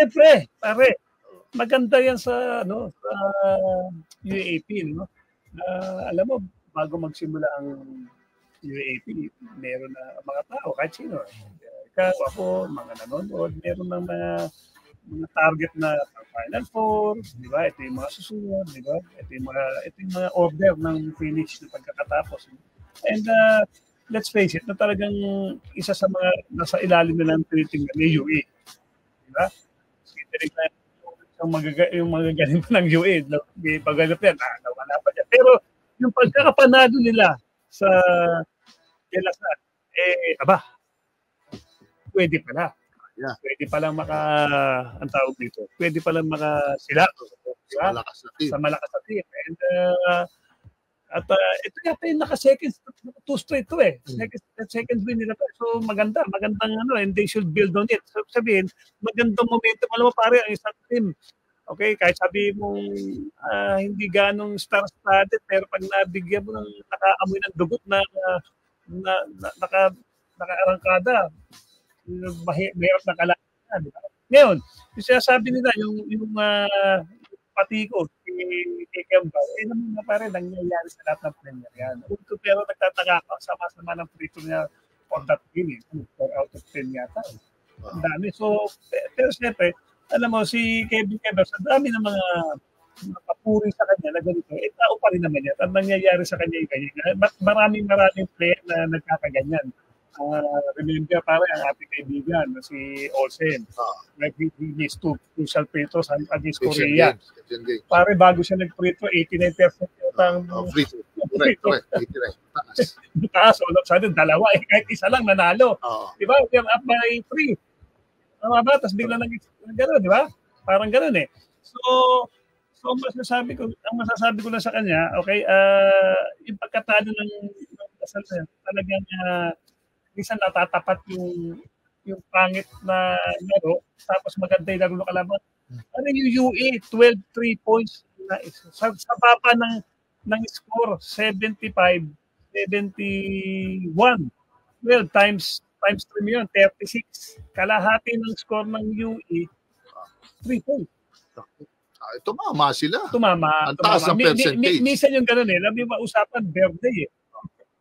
Siyempre, pare, maganda yan sa UAAP, no? Alam mo, bago magsimula ang UAAP, meron na mga tao, kahit sino. Ikaw, ako, mga nanonood, meron ng mga target na Final Four, di ba? Ito yung mga susunod, di ba? Ito yung mga order ng finish na pagkakatapos. And let's face it, na talagang isa sa mga nasa ilalim na lang tinitingnan ni UE. Di ba? Yung magagaling pa ng UE, paggalap yan, nawala pa dyan. Pero yung pagkakapanado nila sa Kelasan, pwede pala. Yeah. Pwede palang ang tawag dito, pwede palang sila sa malakas na team. And ito yata yung naka-second, 2 straight to eh. Second win nila to. So magandang and they should build on it. So sabihin, magandang momentum. Alam mo pare, ang isang team, okay, kahit sabi mo hindi ganong star-studded, pero pag nabigyan mo ng nakaamoy ng dugot na naka-arangkada, mayroon na kalaban. Diba? Ngayon, yung sinasabi nila, yung pati ko, kay Kemba, naman na pare, nangyayari sa lahat ng player yan. Pero nagtataka ako, sama-sama ng free-throw niya for that game. 4 out of 10 yata. Ang dami. So, pero siyempre, alam mo, si Kevin Kemba, sa dami ng mga papuri sa kanya na ganito, tao pa rin naman yan. Ang nangyayari sa kanya yung ganyan. Maraming player na nagkakaganyan. Remember pare ang ating kaibigan si Olsen. He missed 2 crucial free throws against Korea. Pare bago siya nag-free throw 89% yung free throw. Correct. 89. Taas all of a sudden dalawa kahit isa lang nanalo. Di ba? You're up by 3. Tama ba? Tapos bigla gano'n, di ba? Parang gano'n eh. So ang masasabi ko lang sa kanya, okay, yung pagkatalo ng kasal na talagang minsan natatapat yung pangit na laro, tapos maganda yung laro ng kalaban. Ano yung UE, 12 3 points sa baba ng score, 75, 71. Well, times 3 yun, 36. Kalahati ng score ng UE, 3 points. Tumama sila. Tumama. Ang taas ang percentage. Minsan yung gano'n eh, labi mausapan, birthday eh.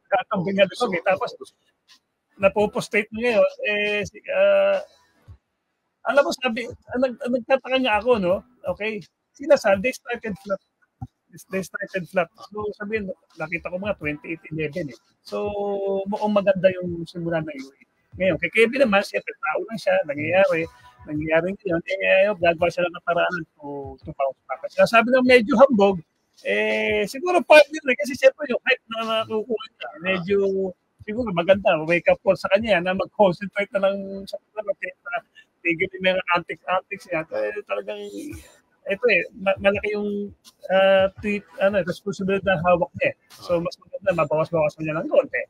Katambing nga dito, tapos napopostrate na ngayon, alam mo sabi, nagtataka nga ako, no? Okay, sila they started flat. So sabihin, nakita ko mga 28-11 eh. So mukhang maganda yung simula ng UE. Ngayon, kay Kevin naman, siyempre tao lang siya, nangyayari ngayon, gagawa siya lang ng paraan to bounce back. Sabi na medyo hambog, siguro partner rin, kasi siyempre yung hype na nakukuha niya, medyo siguro maganda, wake up call sa kanya na mag-concentrate na lang sa tigil yung mga antics niya. Talagang, ito malaki yung responsibility na hawak niya. So, mas maganda, mabawas-bawas mo niya ng konti.